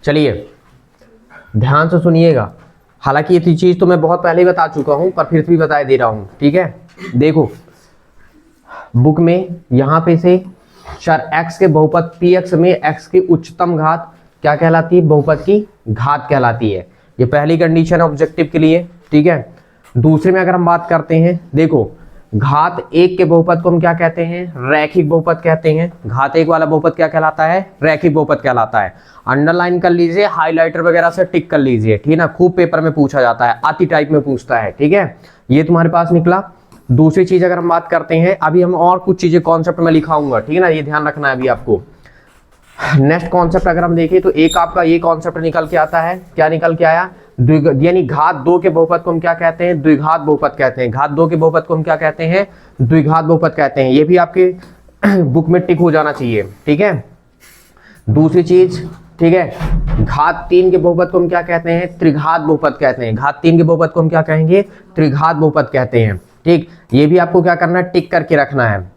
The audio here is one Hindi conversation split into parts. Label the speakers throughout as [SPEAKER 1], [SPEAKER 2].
[SPEAKER 1] चलिए ध्यान से सुनिएगा, हालांकि ये चीज तो मैं बहुत पहले ही बता चुका हूं पर फिर भी बता दे रहा हूं, ठीक है। देखो बुक में यहां पे से चर x के बहुपद px में x की उच्चतम घात क्या कहलाती है, बहुपद की घात कहलाती है। ये पहली कंडीशन है ऑब्जेक्टिव के लिए, ठीक है। दूसरे में अगर हम बात करते हैं, देखो घात एक के बहुपद को हम क्या कहते हैं, रैखिक बहुपद कहते हैं। घात एक वाला बहुपद क्या कहलाता है, रैखिक बहुपद कहलाता है। अंडरलाइन कर लीजिए, हाइलाइटर वगैरह से टिक कर लीजिए, ठीक है ना, खूब पेपर में पूछा जाता है, आती टाइप में पूछता है, ठीक है। ये तुम्हारे पास निकला। दूसरी चीज अगर हम बात करते हैं, अभी हम और कुछ चीजें कॉन्सेप्ट में लिखाऊंगा, ठीक है ना, ये ध्यान रखना है अभी आपको। नेक्स्ट कॉन्सेप्ट अगर हम देखें तो एक आपका ये कॉन्सेप्ट निकल के आता है, क्या निकल के आया, यानी घात दो के बहुपद को हम क्या कहते हैं, द्विघात बहुपद कहते हैं। घात दो के बहुपद को हम क्या कहते हैं, द्विघात बहुपद कहते हैं। ये भी आपके बुक में टिक हो जाना चाहिए, ठीक है। दूसरी चीज, ठीक है, घात तीन के बहुपद को हम क्या कहते हैं, त्रिघात बहुपद कहते हैं। घात तीन के बहुपद को हम क्या कहेंगे, त्रिघात बहुपद कहते हैं, ठीक। ये भी आपको क्या करना है, टिक करके रखना है।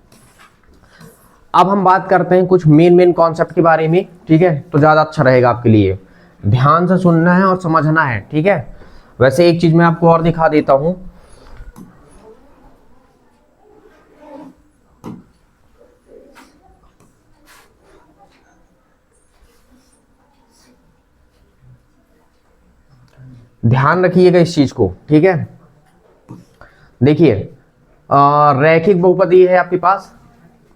[SPEAKER 1] अब हम बात करते हैं कुछ मेन कॉन्सेप्ट के बारे में, ठीक है, तो ज्यादा अच्छा रहेगा आपके लिए। ध्यान से सुनना है और समझना है, ठीक है। वैसे एक चीज मैं आपको और दिखा देता हूं, ध्यान रखिएगा इस चीज को, ठीक है। देखिए रैखिक बहुपद ये है आपके पास,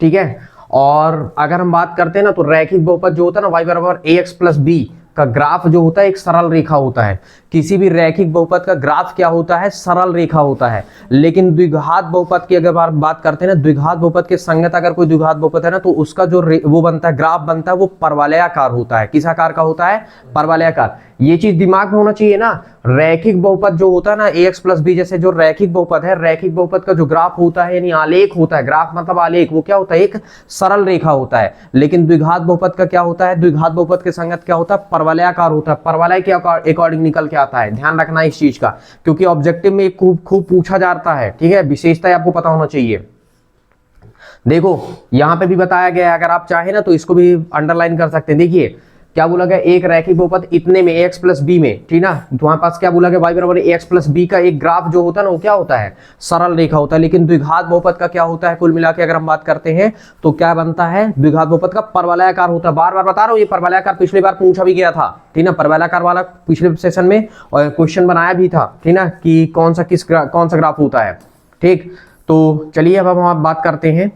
[SPEAKER 1] ठीक है। और अगर हम बात करते हैं ना, तो रैखिक बहुपद जो होता है ना, y बराबर ax प्लस बी का ग्राफ जो होता है एक सरल रेखा होता है। किसी भी रैखिक बहुपद का ग्राफ क्या होता है, सरल रेखा होता है। लेकिन द्विघात बहुपद की अगर बात करते हैं ना, द्विघात बहुपद के संगत अगर कोई द्विघात बहुपद है ना, तो उसका जो वो बनता है, ग्राफ बनता है, वो परवलयाकार होता है। किस आकार का होता है, परवलयाकार। ये चीज दिमाग में होना चाहिए ना। रैखिक बहुपद जो होता है ना, ax प्लस बी जैसे जो रैखिक बहुपद है, रैखिक बहुपद का जो ग्राफ होता है, यानी आलेख होता है, ग्राफ मतलब आलेख, वो क्या होता है, एक सरल रेखा होता है। लेकिन द्विघात बहुपद का क्या होता है, द्विघात बहुपद के संगत क्या होता है, परवलयाकार होता है। परवलय के अकॉर्डिंग निकल के आता है। ध्यान रखना इस चीज का, क्योंकि ऑब्जेक्टिव में खूब पूछा जाता है, ठीक है। विशेषता आपको पता होना चाहिए। देखो यहां पे भी बताया गया है, अगर आप चाहे ना तो इसको भी अंडरलाइन कर सकते हैं। देखिए क्या बोला गया, एक रैखिक बहुपद इतने में ax प्लस बी में, ठीक ना, तुम्हारे पास क्या बोला गया, y बराबर ax प्लस बी का एक ग्राफ जो होता है ना, वो क्या होता है, सरल रेखा होता है। लेकिन द्विघात बहुपद का क्या होता है, कुल मिला के अगर हम बात करते हैं तो क्या बनता है, द्विघात बहुपद का परवलयाकार होता है। बार बार बता रहा हूं, ये परवलयाकार पिछली बार पूछा भी गया था, ठीक ना, परवलयाकार वाला पिछले सेशन में और क्वेश्चन बनाया भी था, ठीक ना, कि कौन सा ग्राफ होता है, ठीक। तो चलिए अब हम बात करते हैं।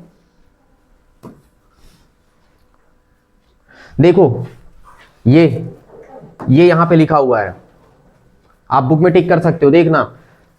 [SPEAKER 1] देखो ये यहां पे लिखा हुआ है, आप बुक में टिक कर सकते हो, देखना।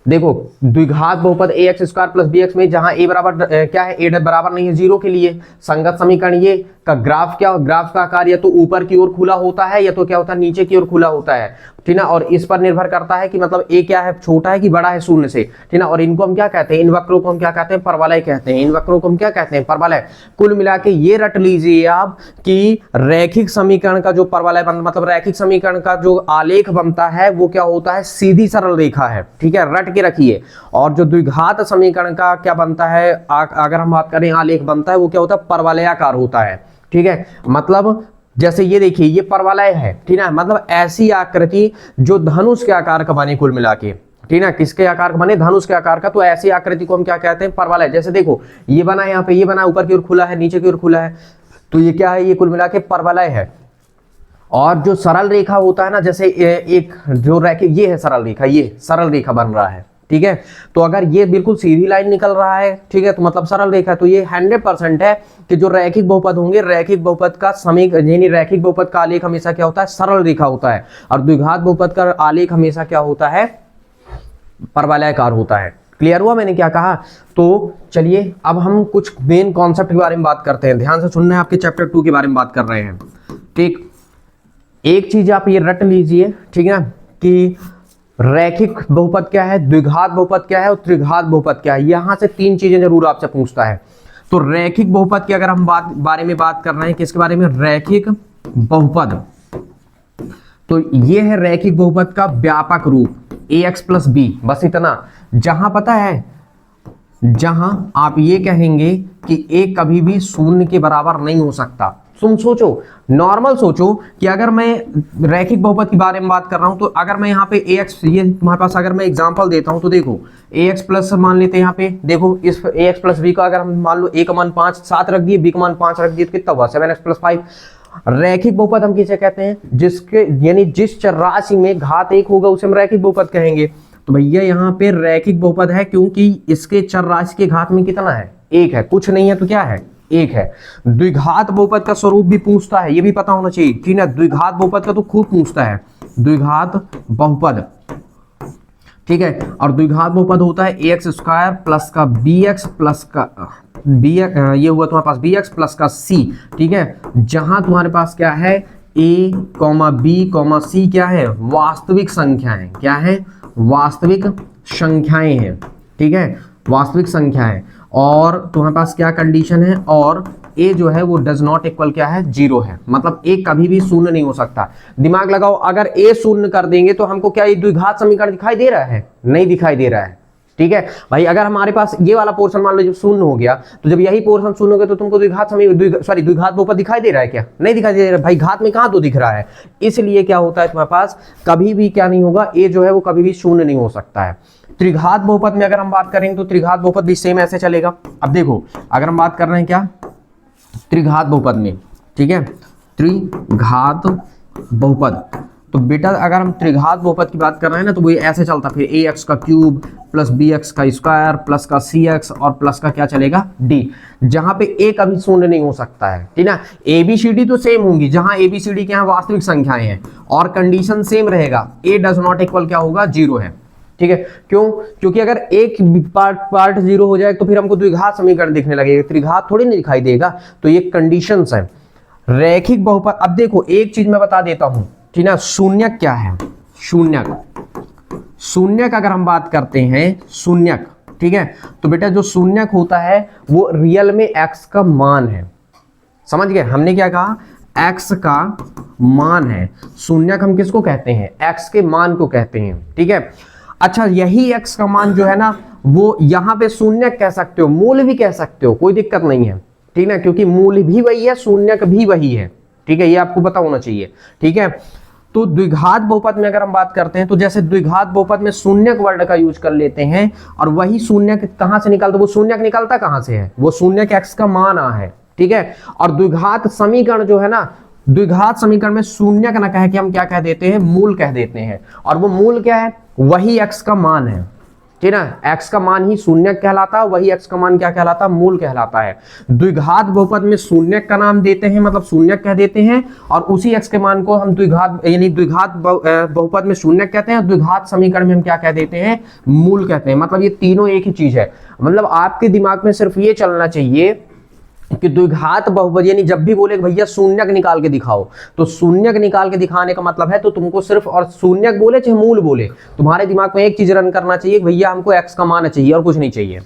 [SPEAKER 1] देखो द्विघात बहुपद ax स्क्वायर प्लस bx में जहां a बराबर क्या है, a बराबर नहीं है 0 के लिए, संगत समीकरण ये का ग्राफ क्या, ग्राफ का आकार या तो ऊपर की ओर खुला होता है या तो क्या होता है, नीचे की ओर खुला होता है, ठीक ना। और इस पर निर्भर करता है कि मतलब a क्या है, छोटा है कि बड़ा है शून्य से, ठीक ना। और इनको हम क्या कहते हैं, इन वक्रों को हम क्या कहते हैं, परवलय कहते हैं। इन वक्रों को हम क्या कहते हैं, परवलय। कुल मिला के ये रट लीजिए आप कि रैखिक समीकरण का जो परवलय मतलब रैखिक समीकरण का जो आलेख बनता है वो क्या होता है, सीधी सरल रेखा है, ठीक है, रट के रखिए। और जो द्विघात समीकरण का क्या बनता है, अगर हम बात करें आलेख बनता है, वो क्या होता है, परवलयाकार होता है, ठीक है। मतलब जैसे ये देखिए, ये परवलय है, ठीक है, मतलब ऐसी आकृति जो धनुष के आकार का बने, कुल मिला के, ठीक है, किसके आकार का बने, धनुष के आकार का। तो ऐसी आकृति को हम क्या कहते हैं, परवलय। जैसे देखो ये बना है, यहाँ पे ये बना, ऊपर की ओर खुला है, नीचे की ओर खुला है, तो ये क्या है, ये कुल मिला के परवलय है। और जो सरल रेखा होता है ना, जैसे एक जो रैखिक, ये है सरल रेखा, ये सरल रेखा बन रहा है, ठीक है। तो अगर ये बिल्कुल सीधी लाइन निकल रहा है, ठीक है, तो मतलब सरल रेखा, तो ये 100% है कि जो रैखिक बहुपद होंगे, रैखिक बहुपद का समीकरण, यानी रैखिक बहुपद का आलेख हमेशा क्या होता है, सरल रेखा होता है। और द्विघात बहुपद का आलेख हमेशा क्या होता है, परवलयाकार होता है। क्लियर हुआ मैंने क्या कहा। तो चलिए अब हम कुछ मेन कॉन्सेप्ट के बारे में बात करते हैं। ध्यान से सुनना है, आपके चैप्टर 2 के बारे में बात कर रहे हैं, ठीक। एक चीज आप ये रट लीजिए, ठीक है, कि रैखिक बहुपद क्या है, द्विघात बहुपद क्या है और त्रिघात बहुपद क्या है। यहां से 3 चीजें जरूर आपसे पूछता है। तो रैखिक बहुपद की अगर हम बारे में बात कर रहे हैं, किसके बारे में, रैखिक बहुपद, तो ये है रैखिक बहुपद का व्यापक रूप ax प्लस बी, बस इतना। जहां पता है जहां आप ये कहेंगे कि a कभी भी शून्य के बराबर नहीं हो सकता। तुम सोचो, नॉर्मल सोचो कि अगर मैं रैखिक बहुपद के बारे में बात कर रहा हूं तो अगर मैं यहाँ पे ax, ये तुम्हारे पास अगर मैं एग्जांपल देता हूं तो देखो ax प्लस मान लेते हैं, यहाँ पे देखो इस ax प्लस b का अगर हम मान लो a का मान 5 7 रख दिए, b का मान 5 रख दिए तो कितना हुआ 7x प्लस 5। रैखिक बहुपद हम किसे कहते हैं? जिसके यानी जिस चर राशि में घात 1 होगा उसे हम रैखिक बहुपद कहेंगे। तो भैया यहाँ पे रैखिक बहुपद है क्योंकि इसके चर राशि के घात में कितना है? 1 है, कुछ नहीं है तो क्या है? 1 है। द्विघात बहुपद का स्वरूप भी पूछता है, ये भी पता होना चाहिए, ठीक है। द्विघात बहुपद का तो खूब पूछता है, द्विघात बहुपद, ठीक है। और द्विघात बहुपद होता है ax स्क्वायर प्लस का bx प्लस का ये हुआ तुम्हारे पास bx प्लस का c, ठीक है। जहां तुम्हारे पास क्या है a, b, c क्या है? वास्तविक संख्याएं। क्या है? वास्तविक संख्याएं हैं, ठीक है, वास्तविक संख्याएं। और तुम्हारे पास क्या कंडीशन है? और a जो है वो डज नॉट इक्वल क्या है? 0 है, मतलब a कभी भी शून्य नहीं हो सकता। दिमाग लगाओ, अगर a शून्य कर देंगे तो हमको क्या ये द्विघात समीकरण दिखाई दे रहा है? नहीं दिखाई दे रहा है, ठीक है भाई। अगर हमारे पास ये वाला पोर्शन मान लो जब शून्य हो गया तो जब यही पोर्शन शून्य हो गया तो तुमको द्विघात बहुपद दिखाई दे रहा है क्या? नहीं दिखाई दे रहा है भाई, घात में कहां तो दिख रहा है। इसलिए क्या होता है तुम्हारे पास कभी भी क्या नहीं होगा, a जो है वो कभी भी शून्य नहीं हो सकता है। त्रिघात बहुपद में अगर हम बात करेंगे तो त्रिघात बहुपद भी सेम ऐसे चलेगा। अब देखो अगर हम बात कर रहे हैं क्या त्रिघात बहुपद में, ठीक है, त्रिघात बहुपद, तो बेटा अगर हम त्रिघात बहुपद की बात कर रहे हैं ना तो वो ऐसे चलता, फिर ax का क्यूब प्लस bx का स्क्वायर प्लस का cx और प्लस का क्या चलेगा d, जहां पे a कभी शून्य नहीं हो सकता है, ठीक ना। abcd तो सेम होंगी, जहां abcd के यहाँ वास्तविक संख्याएं हैं और कंडीशन सेम रहेगा, a डज नॉट इक्वल क्या होगा? 0 है, ठीक है। क्यों? क्योंकि अगर एक पार्ट 0 हो जाए तो फिर हमको द्विघात समीकरण दिखने लगेगा, त्रिघात थोड़ी नहीं दिखाई देगा। तो ये कंडीशंस है रैखिक बहुपद। अब देखो एक चीज मैं बता देता हूं, ठीक ना, शून्यक क्या है? शून्यक अगर हम बात करते हैं शून्यक, ठीक है, तो बेटा जो शून्यक होता है वो रियल में x का मान है। समझ गए? हमने क्या कहा? x का मान है। शून्यक हम किसको कहते हैं? x के मान को कहते हैं, ठीक है। अच्छा, यही x का मान जो है ना वो यहां पे शून्यक कह सकते हो, मूल भी कह सकते हो, कोई दिक्कत नहीं है, ठीक ना, क्योंकि मूल भी वही है, शून्यक भी वही है, ठीक है, ये आपको पता होना चाहिए, ठीक है। तो द्विघात बहुपद में अगर हम बात करते हैं तो जैसे द्विघात बहुपद में शून्यक वर्ड का यूज कर लेते हैं और वही शून्यक कहां से निकलता? वो शून्यक निकलता कहां से है? वो शून्यक x का मान आ है, ठीक है। और द्विघात समीकरण जो है ना, द्विघात समीकरण में शून्यक ना कह के हम क्या कह देते हैं? मूल कह देते हैं। और वो मूल क्या है? वही x का मान है, ठीक है, x का मान ही शून्यक कहलाता है, वही x का मान क्या कहलाता है? मूल कहलाता है। द्विघात बहुपद में शून्यक का नाम देते हैं, मतलब शून्यक कह देते हैं, और उसी x के मान को हम द्विघात यानी द्विघात बहुपद में शून्यक कहते हैं, द्विघात समीकरण में हम क्या कह देते हैं? मूल कहते हैं। मतलब ये तीनों एक ही चीज है। मतलब आपके दिमाग में सिर्फ ये चलना चाहिए कि द्विघात बहुपद यानी जब भी बोले भैया शून्यक निकाल के दिखाओ, तो शून्यक निकाल के दिखाने का मतलब है तो तुमको सिर्फ, और शून्यक बोले चाहे मूल बोले, तुम्हारे दिमाग में एक चीज रन करना चाहिए, भैया हमको x का मान चाहिए और कुछ नहीं चाहिए।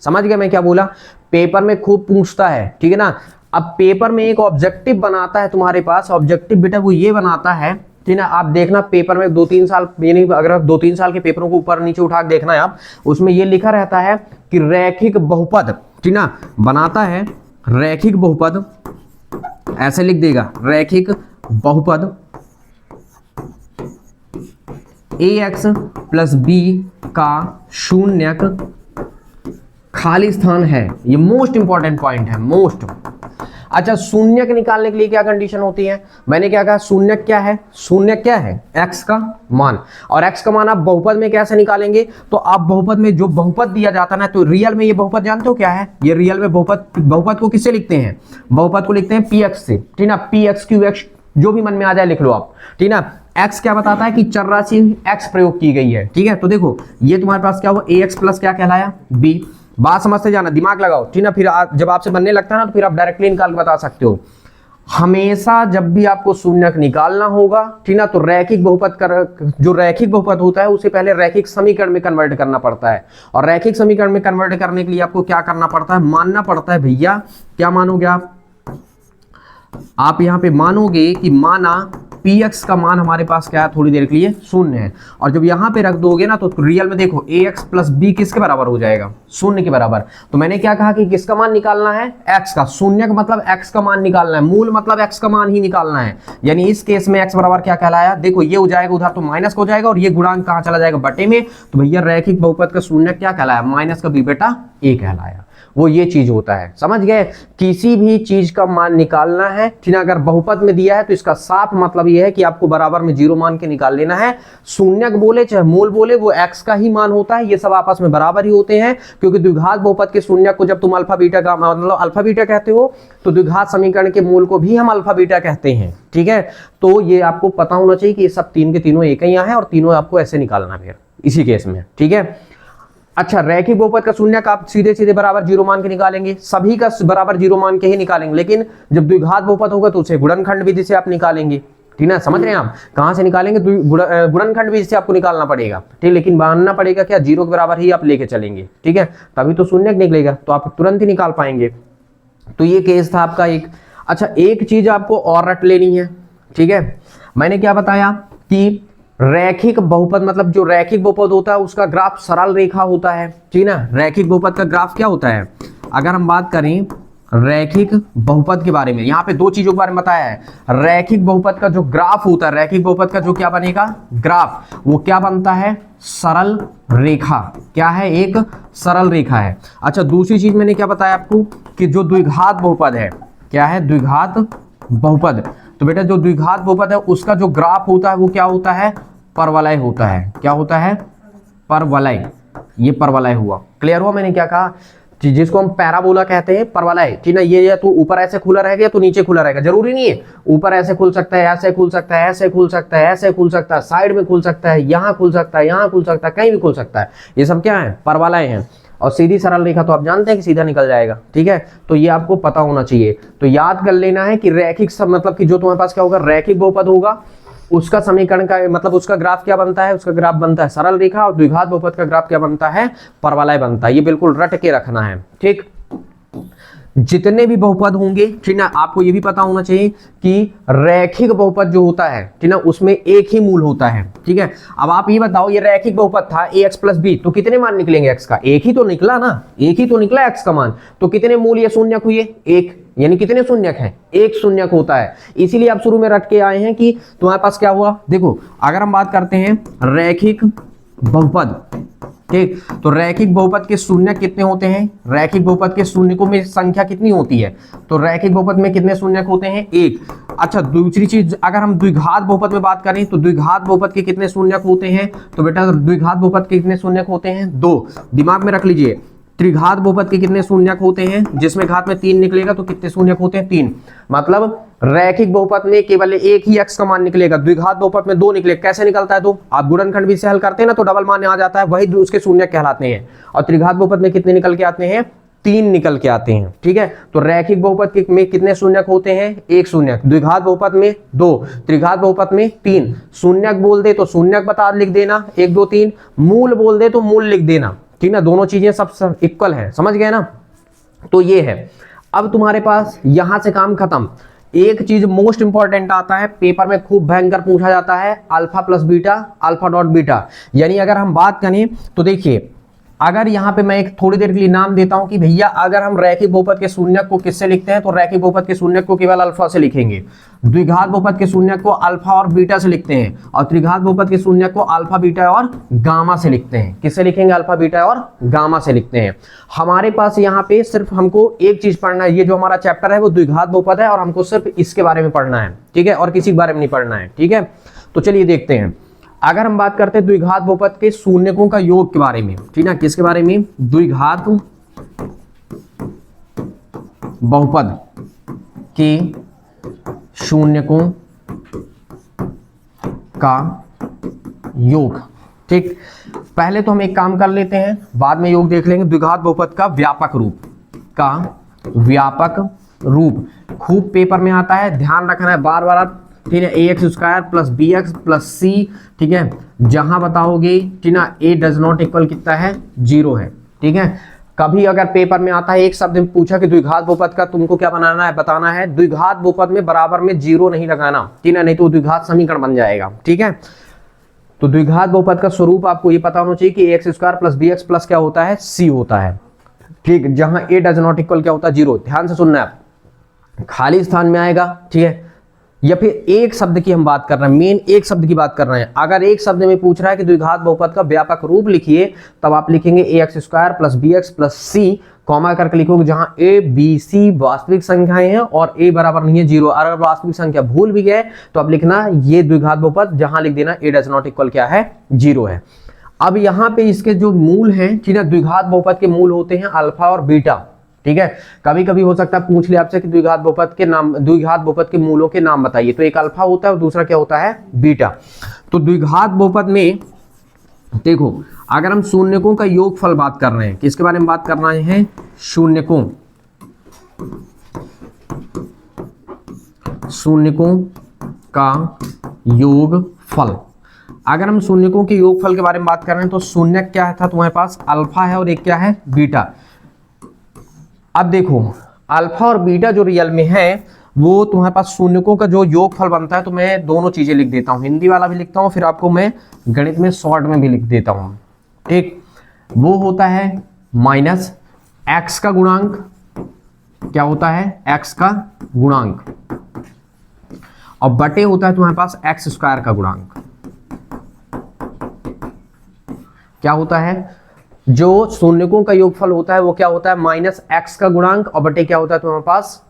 [SPEAKER 1] समझ गए मैं क्या बोला? पेपर में खूब पूछता है, ठीक है ना। अब पेपर में एक ऑब्जेक्टिव बनाता है तुम्हारे पास, ऑब्जेक्टिव बेटा वो ये बनाता है, ठीक है, आप देखना पेपर में 2-3 साल, यानी अगर आप 2-3 साल के पेपरों को ऊपर नीचे उठा के देखना है आप, उसमें ये लिखा रहता है कि रैखिक बहुपद, ठीक ना, बनाता है रैखिक बहुपद, ऐसे लिख देगा रैखिक बहुपद ax प्लस b का शून्यक खाली स्थान है। ये मोस्ट इंपॉर्टेंट पॉइंट है, मोस्ट। अच्छा, शून्यक निकालने के लिए क्या कंडीशन होती है? मैंने क्या कहा? शून्यक क्या है? शून्यक क्या है? x का मान। और x का मान आप बहुपद में कैसे निकालेंगे? तो आप बहुपद में जो बहुपद दिया जाता है ना, तो रियल में ये बहुपद जानते हो क्या है? ये रियल में बहुपद को किससे लिखते हैं? बहुपद को लिखते हैं px से, ठीक ना, px qx जो भी मन में आ जाए लिख लो आप, ठीक ना। x क्या बताता है? कि चर राशि x प्रयोग की गई है, ठीक है। तो देखो ये तुम्हारे पास क्या हुआ? ax प्लस क्या कहलाया? b। बात समझते जाना, दिमाग लगाओ, ठीक ना। फिर जब आपसे बनने लगता है ना तो फिर आप डायरेक्टली निकाल के बता सकते हो। हमेशा जब भी आपको शून्यक निकालना होगा, ठीक ना, तो रैखिक बहुपद जो रैखिक बहुपद होता है उसे पहले रैखिक समीकरण में कन्वर्ट करना पड़ता है। और रैखिक समीकरण में कन्वर्ट करने के लिए आपको क्या करना पड़ता है? मानना पड़ता है भैया, क्या मानोगे आप? आप यहां पे मानोगे कि माना पी एक्स का मान हमारे पास क्या है, थोड़ी देर के लिए शून्य है। और जब यहाँ पे रख दोगे ना तो रियल में देखो ए एक्स प्लस बी किसके बराबर हो जाएगा, शून्य के बराबर। तो मैंने क्या कहा कि किसका मान निकालना है, एक्स का। शून्य का मतलब एक्स का मान निकालना है, मूल मतलब एक्स का मान ही निकालना है। यानी इस केस में एक्स बराबर क्या कहलाया, देखो ये हो जाएगा उधर तो माइनस हो जाएगा और ये गुणांक कहाँ चला जाएगा, बटे में। तो भैया रैखिक बहुपद का शून्य क्या कहलाया, माइनस का बी बेटा ए कहलाया। वो ये चीज होता है, समझ गए। किसी भी चीज का मान निकालना है, ठीक है, अगर बहुपद में दिया है तो इसका साफ मतलब ये है कि आपको बराबर में जीरो मान के निकाल लेना है। शून्यक बोले चाहे मूल बोले वो एक्स का ही मान होता है, ये सब आपस में बराबर ही होते हैं। क्योंकि द्विघात बहुपद के शून्यक को जब तुम अल्फा बीटा का मतलब अल्फा बीटा कहते हो तो द्विघात समीकरण के मूल को भी हम अल्फा बीटा कहते हैं, ठीक है। तो ये आपको पता होना चाहिए कि ये सब तीन के तीनों एक ही है और तीनों आपको ऐसे निकालना फिर इसी केस में, ठीक है। अच्छा, रैखिक बहुपद का शून्यक आप सीधे सीधे बराबर जीरो मान के निकालेंगे, सभी का बराबर जीरो मान के ही निकालेंगे। लेकिन जब द्विघात बहुपद होगा तो उसे गुणनखंड विधि से आप निकालेंगे, ठीक है, समझ रहे हैं आप। कहां से निकालेंगे, गुणनखंड विधि से आपको निकालना पड़ेगा, ठीक। लेकिन मानना पड़ेगा क्या, जीरो के बराबर ही आप लेके चलेंगे, ठीक है, तभी तो शून्यक निकलेगा, तो आप तुरंत ही निकाल पाएंगे। तो ये केस था आपका एक। अच्छा, एक चीज आपको और रट लेनी है, ठीक है। मैंने क्या बताया कि रैखिक बहुपद मतलब जो रैखिक बहुपद होता है उसका ग्राफ सरल रेखा होता है, ठीक है ना। रैखिक बहुपद का ग्राफ क्या होता है, अगर हम बात करें रैखिक बहुपद के बारे में, यहाँ पे दो चीजों के बारे में बताया है। रैखिक बहुपद का जो ग्राफ होता है, रैखिक बहुपद का जो क्या बनेगा ग्राफ, वो क्या बनता है, सरल रेखा। क्या है, एक सरल रेखा है। अच्छा, दूसरी चीज मैंने क्या बताया आपको कि जो द्विघात बहुपद है, क्या है, द्विघात बहुपद। तो बेटा जो द्विघात बहुपद है उसका जो ग्राफ होता है वो क्या होता है, परवलय होता है। क्या होता है, परवलय। ये परवलय हुआ, क्लियर हुआ मैंने क्या कहा, जिसको हम पैराबोला कहते हैं, परवलय, ठीक है। ये या तो ऊपर ऐसे खुला रहेगा या तो नीचे खुला रहेगा, जरूरी नहीं है ऊपर ऐसे खुल सकता है, ऐसे खुल सकता है, ऐसे खुल सकता है, ऐसे खुल सकता है, साइड में खुल सकता है, यहाँ खुल सकता है, यहाँ खुल सकता है, कहीं भी खुल सकता है। ये सब क्या है, परवलय है। और सीधी सरल रेखा तो आप जानते हैं कि सीधा निकल जाएगा, ठीक है। तो ये आपको पता होना चाहिए। तो याद कर लेना है कि रैखिक सब मतलब कि जो तुम्हारे पास क्या होगा, रैखिक बहुपद होगा, उसका समीकरण का मतलब उसका ग्राफ क्या बनता है, उसका ग्राफ बनता है सरल रेखा। और द्विघात बहुपद का ग्राफ क्या बनता है, परवलय बनता है। ये बिल्कुल रट के रखना है, ठीक। जितने भी बहुपद होंगे, ठीक ना, आपको ये भी पता होना चाहिए कि रैखिक बहुपद जो होता है, ठीक ना, उसमें एक ही मूल होता है, ठीक है। अब आप ये बताओ, ये रैखिक बहुपद था ए एक्स प्लस बी, तो कितने मान निकलेंगे एक्स का, एक ही तो निकला ना, एक ही तो निकला एक्स का मान। तो कितने मूल ये शून्यक हुए, एक, यानी कितने शून्यक हैं, एक शून्यक होता है। इसीलिए आप शुरू में रट के आए हैं कि तुम्हारे पास क्या हुआ। देखो अगर हम बात करते हैं रैखिक बहुपद, ठीक, तो रैखिक बहुपद के शून्य कितने होते हैं, रैखिक बहुपद के शून्यकों में संख्या कितनी होती है, तो रैखिक बहुपद में कितने शून्यक होते हैं, एक। अच्छा, दूसरी चीज अगर हम द्विघात बहुपद में बात करें तो द्विघात बहुपद के कितने शून्यक होते हैं, तो बेटा द्विघात बहुपद के कितने शून्यक होते हैं, दो। दिमाग में रख लीजिए। त्रिघात बहुपद के कितने शून्यक होते हैं, जिसमें घात में 3 निकलेगा तो कितने शून्यक होते हैं, 3। मतलब रैखिक बहुपद में केवल एक ही एक्स का मान निकलेगा, द्विघात बहुपद में 2 निकलेगा। कैसे निकलता है, तो आप गुणनखंड भी से हल करते हैं ना तो डबल मान आ जाता है, वही उसके शून्यक कहलाते हैं। और त्रिघात बहुपद में कितने निकल के आते हैं, 3 निकल के आते हैं, ठीक है। तो रैखिक बहुपद में कितने शून्यक होते हैं, एक शून्यक। द्विघात बहुपद में 2, त्रिघात बहुपद में 3। शून्यक बोल दे तो शून्यक बता लिख देना, 1 2 3। मूल बोल दे तो मूल लिख देना, ठीक ना, दोनों चीजें सब इक्वल है, समझ गए ना। तो ये है। अब तुम्हारे पास यहां से काम खत्म। एक चीज मोस्ट इंपॉर्टेंट आता है, पेपर में खूब भयंकर पूछा जाता है, alpha plus beta, alpha dot beta. यानी अगर हम बात करें तो देखिए, अगर यहाँ पे मैं एक थोड़ी देर के लिए नाम देता हूं कि भैया अगर हम रैखिक बहुपद के शून्यक को किससे लिखते हैं, तो रैखिक बहुपद के शून्यक को केवल अल्फा से लिखेंगे। द्विघात बहुपद के शून्यक को अल्फा और बीटा से लिखते हैं, और त्रिघात बहुपद के शून्यक को अल्फा बीटा और गामा से लिखते हैं। किससे लिखेंगे, अल्फा बीटा और गामा से लिखते हैं। हमारे पास यहाँ पे सिर्फ हमको एक चीज पढ़ना है, ये जो हमारा चैप्टर है वो द्विघात बहुपद है और हमको सिर्फ इसके बारे में पढ़ना है, ठीक है, और किसी के बारे में नहीं पढ़ना है, ठीक है। तो चलिए देखते हैं। अगर हम बात करते हैं द्विघात बहुपद के शून्यकों का योग के बारे में, ठीक है, किसके बारे में, द्विघात बहुपद के शून्यकों का योग, ठीक। पहले तो हम एक काम कर लेते हैं, बाद में योग देख लेंगे। द्विघात बहुपद का व्यापक रूप खूब पेपर में आता है, ध्यान रखना है बार बार आप, ठीक है। A X square plus B X plus C, ठीक है, जहां बताओगे, ठीक ना, ए डज नॉट इक्वल कितना है, 0 है, ठीक है। कभी अगर पेपर में आता है एक शब्द में पूछा कि द्विघात बहुपद का तुमको क्या बनाना है, बताना है, द्विघात बहुपद में बराबर में 0 नहीं लगाना, ठीक है, नहीं तो द्विघात समीकरण बन जाएगा, ठीक है। तो द्विघात बहुपद का स्वरूप आपको ये पता होना चाहिए कि ax square plus bx plus क्या होता है, c होता है, ठीक, जहां a डज नॉट इक्वल क्या होता है, 0। ध्यान से सुनना है, खाली स्थान में आएगा, ठीक है, या फिर एक शब्द की हम बात कर रहे हैं, मेन एक शब्द की बात कर रहे हैं। अगर एक शब्द में पूछ रहा है कि द्विघात बहुपद का व्यापक रूप लिखिए, तब आप लिखेंगे ax square plus bx plus c, comma करके लिखोगे जहां a b c वास्तविक संख्याएं हैं और a बराबर नहीं है 0। अगर वास्तविक संख्या भूल भी गए तो आप लिखना ये द्विघात बहुपद, जहां लिख देना a डज नॉट इक्वल क्या है, 0 है। अब यहाँ पे इसके जो मूल हैं, ठीक है, द्विघात बहुपद के मूल होते हैं अल्फा और बीटा, ठीक है। कभी कभी हो सकता है पूछ ले आपसे कि द्विघात बहुपद के नाम, द्विघात बहुपद के मूलों के नाम बताइए, तो एक अल्फा होता है और दूसरा क्या होता है, बीटा। तो द्विघात बहुपद में देखो, अगर हम शून्यकों का योगफल बात कर रहे हैं, किसके बारे में बात कर रहे हैं, शून्यकों, शून्यकों का योगफल। अगर हम शून्यकों के योगफल के बारे में बात कर रहे हैं तो शून्य क्या था तुम्हारे पास, अल्फा है और एक क्या है, बीटा। अब देखो अल्फा और बीटा जो रियल में है वो तुम्हारे पास शून्यकों का जो योगफल बनता है, तो मैं दोनों चीजें लिख देता हूं, हिंदी वाला भी लिखता हूं, फिर आपको मैं गणित में शॉर्ट में भी लिख देता हूं, ठीक। वो होता है माइनस एक्स का गुणांक, क्या होता है, एक्स का गुणांक, और बटे होता है तुम्हारे पास एक्स स्क्वायर का गुणांक। क्या होता है, जो शून्यकों का योगफल होता है वो क्या होता है, माइनस एक्स का गुणांक, और बटे क्या होता है तुम्हारे पास,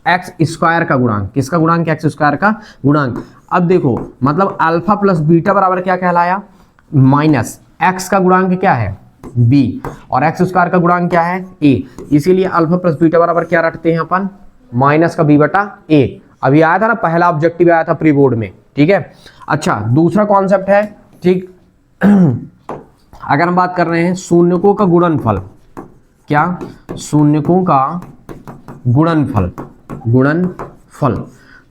[SPEAKER 1] एक्स स्क्वायर का गुणांक। किसका गुणांक, एक्स स्क्वायर का गुणांक। अब देखो मतलब अल्फा प्लस बीटा बराबर क्या कहलाया, माइनस एक्स का गुणांक क्या है, b, और एक्स स्क्वायर का गुणांक क्या है, a। इसीलिए अल्फा प्लस बीटा बराबर क्या रखते हैं अपन, माइनस का b बटा a। अभी आया था ना, पहला ऑब्जेक्टिव आया था प्री बोर्ड में, ठीक है। अच्छा दूसरा कॉन्सेप्ट है, ठीक, अगर हम बात कर रहे हैं शून्यकों का गुणनफल, क्या, शून्यकों का गुणनफल, गुणनफल।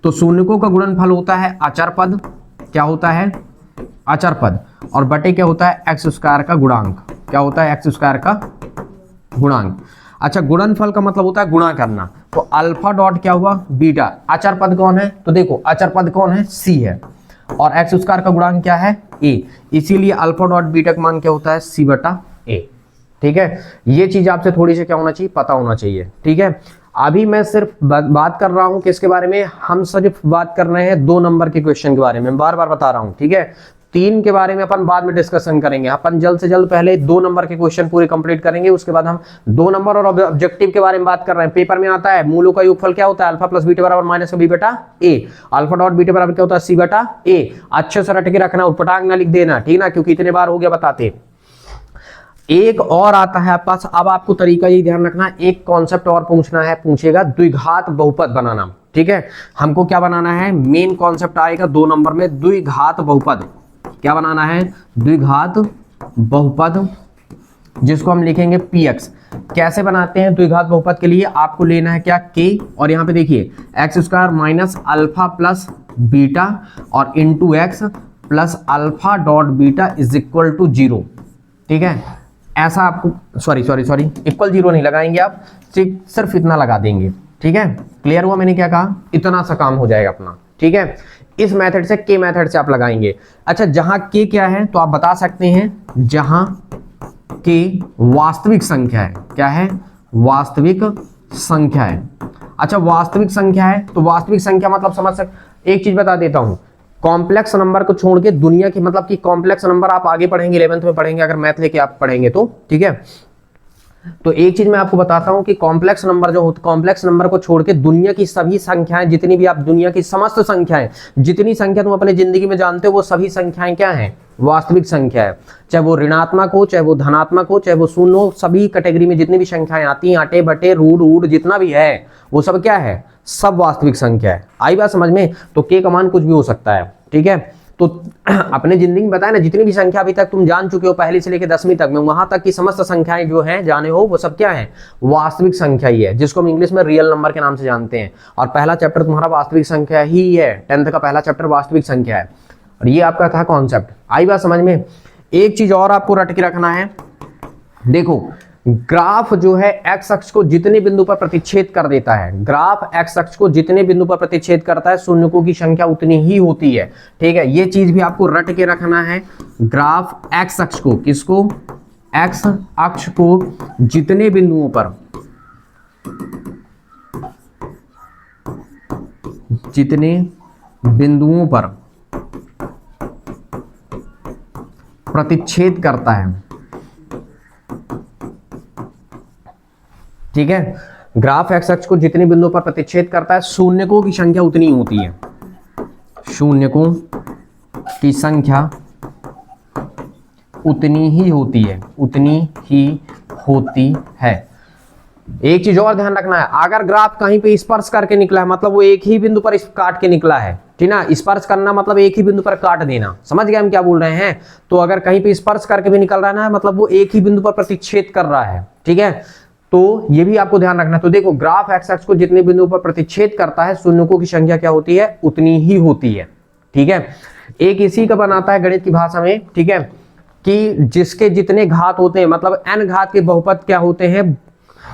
[SPEAKER 1] तो शून्यकों का गुणनफल होता है अचर पद, क्या होता है, अचर पद, और बटे क्या होता है, एक्स स्क्वायर का गुणांक। क्या होता है, एक्स स्क्वायर का गुणांक। अच्छा गुणनफल का मतलब होता है गुणा करना, तो अल्फा डॉट क्या हुआ, बीटा। अचर पद कौन है, तो देखो अचर पद कौन है, सी है, और एक्स स्क्वायर का गुणांक क्या है, ए। इसीलिए अल्फा डॉट बीटा का मान क्या होता है, सी बटा ए, ठीक है। ये चीज आपसे थोड़ी सी क्या होना चाहिए, पता होना चाहिए, ठीक है। अभी मैं सिर्फ बात कर रहा हूं किसके बारे में, हम सिर्फ बात कर रहे हैं 2 नंबर के क्वेश्चन के बारे में, बार बार बता रहा हूं, ठीक है। 3 के बारे में अपन बाद में डिस्कशन करेंगे, अपन जल्द से जल्द पहले 2 नंबर के क्वेश्चन पूरे कंप्लीट करेंगे, उसके बाद हम 2 नंबर और ऑब्जेक्टिव के बारे में बात कर रहे हैं। पेपर में आता है मूलों का योगफल क्या होता है, अल्फा प्लस बीटा बराबर माइनस का बी बटा ए, अल्फा डॉट बीटा बराबर क्या होता है, सी बटा ए। अच्छे से रट के रखना, उटपटांग ना लिख देना, ठीक ना, क्योंकि इतने बार हो गया बताते। एक और आता है आपके पास, अब आपको तरीका यही ध्यान रखना, एक कॉन्सेप्ट और पूछना है, पूछेगा द्विघात बहुपद बनाना, ठीक है। हमको क्या बनाना है, मेन कॉन्सेप्ट आएगा 2 नंबर में, द्विघात बहुपद। क्या बनाना है, द्विघात बहुपद, जिसको हम लिखेंगे px। कैसे बनाते हैं द्विघात बहुपद के लिए, आपको लेना है क्या, k, और यहाँ पे देखिए X square minus alpha plus beta और into X plus alpha dot beta is equal to 0, ठीक है। ऐसा आपको सॉरी इक्वल 0 नहीं लगाएंगे आप, सिर्फ इतना लगा देंगे, ठीक है। क्लियर हुआ मैंने क्या कहा, इतना सा काम हो जाएगा अपना, ठीक है। इस मेथड से, के मेथड से आप लगाएंगे। अच्छा जहां के क्या है तो आप बता सकते हैं, जहां के वास्तविक संख्या है, क्या है, वास्तविक संख्या है। अच्छा वास्तविक संख्या है तो वास्तविक संख्या मतलब समझ सकते, एक चीज बता देता हूं, कॉम्प्लेक्स नंबर को छोड़ के दुनिया की, मतलब कि कॉम्प्लेक्स नंबर आप आगे पढ़ेंगे 11th में पढ़ेंगे, अगर मैथ लेके आप पढ़ेंगे तो, ठीक है। तो एक चीज मैं आपको बताता हूं कि कॉम्प्लेक्स नंबर जो होते, कॉम्प्लेक्स नंबर को छोड़ के दुनिया की सभी संख्याएं, जितनी भी आप दुनिया की समस्त संख्याएं, जितनी संख्या तुम अपने जिंदगी में जानते हो, वो सभी संख्याएं क्या हैं, वास्तविक संख्या है। चाहे वो ऋणात्मक हो, चाहे वो धनात्मक हो, चाहे वो शून्य हो, सभी कैटेगरी में जितनी भी संख्याएं आती हैं, आटे बटे रूट ऊट जितना भी है वो सब क्या है, सब वास्तविक संख्या है। आई बात समझ में, तो के का मान कुछ भी हो सकता है, ठीक है। तो अपने जिंदगी में बताया ना, जितनी भी संख्या अभी तक तुम जान चुके हो, पहली से लेकर 10वीं तक में, वहां तक की समस्त संख्याएं जो हैं जाने हो, वो सब क्या है, वास्तविक संख्या ही है, जिसको हम इंग्लिश में रियल नंबर के नाम से जानते हैं। और पहला चैप्टर तुम्हारा वास्तविक संख्या ही है, 10th का पहला चैप्टर वास्तविक संख्या है, और ये आपका था कॉन्सेप्ट। आई बात समझ में। एक चीज और आपको रट के रखना है, देखो ग्राफ जो है एक्स अक्ष को जितने बिंदु पर प्रतिच्छेद कर देता है, ग्राफ एक्स अक्ष को जितने बिंदु पर प्रतिच्छेद करता है शून्यकों की संख्या उतनी ही होती है। ठीक है, ये चीज भी आपको रट के रखना है। ग्राफ एक्स अक्ष को, किसको, एक्स अक्ष को जितने बिंदुओं पर, जितने बिंदुओं पर प्रतिच्छेद करता है, ठीक है, ग्राफ एक्स अक्ष को जितने बिंदुओं पर प्रतिच्छेद करता है शून्यकों की संख्या उतनी होती है, शून्यकों की संख्या उतनी ही होती है, उतनी ही होती है। एक चीज और ध्यान रखना है, अगर ग्राफ कहीं पे स्पर्श करके निकला है मतलब वो एक ही बिंदु पर काट के निकला है, ठीक ना, स्पर्श करना मतलब एक ही बिंदु पर काट देना, समझ गए हम क्या बोल रहे हैं। तो अगर कहीं पे स्पर्श करके भी निकल रहा है मतलब वो एक ही बिंदु पर प्रतिच्छेद कर रहा है, ठीक है, तो ये भी आपको ध्यान रखना है। तो देखो ग्राफ एक्स अक्ष को जितने बिंदु पर प्रतिच्छेद करता है शून्यकों की संख्या क्या होती है, उतनी ही होती है। ठीक है, एक इसी का बनाता है गणित की भाषा में, ठीक है, कि जिसके जितने घात होते हैं मतलब n घात के बहुपद क्या होते हैं,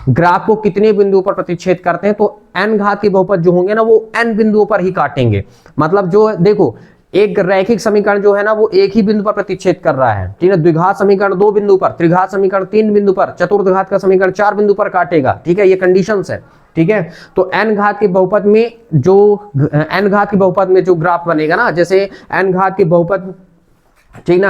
[SPEAKER 1] ग्राफ को कितने बिंदुओं पर प्रतिच्छेद करते हैं, तो n घात के बहुपद जो होंगे ना वो n बिंदुओं पर ही काटेंगे। मतलब जो देखो एक रैखिक समीकरण जो है ना वो एक ही बिंदु पर प्रतिच्छेद कर रहा है, ठीक है, द्विघात समीकरण 2 बिंदु पर, त्रिघात समीकरण 3 बिंदु पर, चतुर्घात का समीकरण 4 बिंदु पर काटेगा। ठीक है, ये कंडीशंस है। ठीक है, तो n घात के बहुपद में जो n घात के बहुपद में जो ग्राफ बनेगा ना, जैसे n घात के बहुपद, ठीक ना,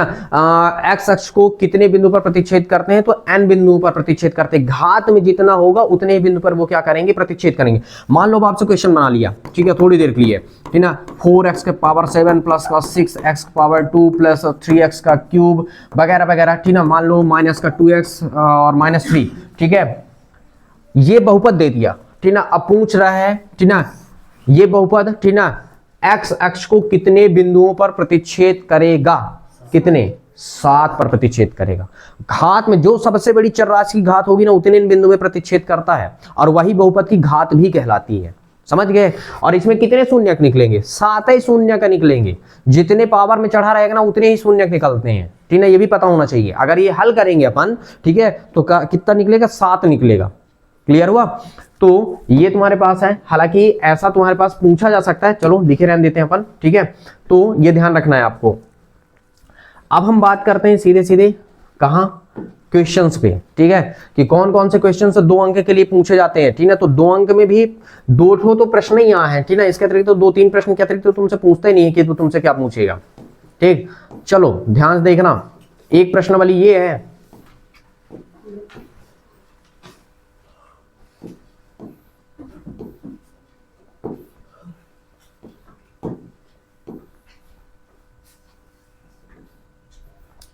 [SPEAKER 1] एक्स अक्ष को कितने बिंदु पर प्रतिच्छेद करते हैं, तो n बिंदुओं पर प्रतिच्छेद करते हैं। घात में जितना होगा उतने ही बिंदु पर वो क्या करेंगे, प्रतिच्छेद करेंगे। मान लो आपसे क्वेश्चन बना लिया, ठीक है, थोड़ी देर के लिए, ठीक ना, 4x के पावर 7 प्लस का 6x पावर 2 प्लस 3x का क्यूब वगैरह वगैरह, ठीक ना, मान लो माइनस का 2x और -3, ठीक है, ये बहुपद दे दिया, ठीक ना। अब पूछ रहा है, ठीक ना, ये बहुपद, ठीक ना, एक्स अक्ष को कितने बिंदुओं पर प्रतिच्छेद करेगा, कितने, 7 पर प्रतिच्छेद करेगा। घात में जो सबसे बड़ी चर राशि की घात होगी ना उतने बिंदु में प्रतिच्छेद करता है, और वही बहुपद की घात भी कहलाती है। समझ गए। और इसमें कितने शून्यक निकलेंगे, 7 ही शून्यक निकलेंगे। जितने पावर में चढ़ा रहेगा ना उतने ही शून्यक निकलते हैं, ठीक है, ये भी पता होना चाहिए। अगर ये हल करेंगे अपन, ठीक है, तो कितना निकलेगा, 7 निकलेगा। क्लियर हुआ। तो ये तुम्हारे पास है, हालांकि ऐसा तुम्हारे पास पूछा जा सकता है, चलो लिखे रहने देते हैं अपन, ठीक है। तो ये ध्यान रखना है आपको। अब हम बात करते हैं सीधे सीधे कहां, क्वेश्चंस पे, ठीक है, कि कौन कौन से क्वेश्चंस 2 अंक के लिए पूछे जाते हैं, ठीक है। तो 2 अंक में भी 2 ठो तो प्रश्न ही यहाँ है, ठीक है, इसके अतिरिक्त तो 2-3 प्रश्न के अतिरिक्त तो तुमसे पूछते ही नहीं है कि तो तुमसे क्या पूछेगा। ठीक, चलो ध्यान से देखना। एक प्रश्न वाली ये है,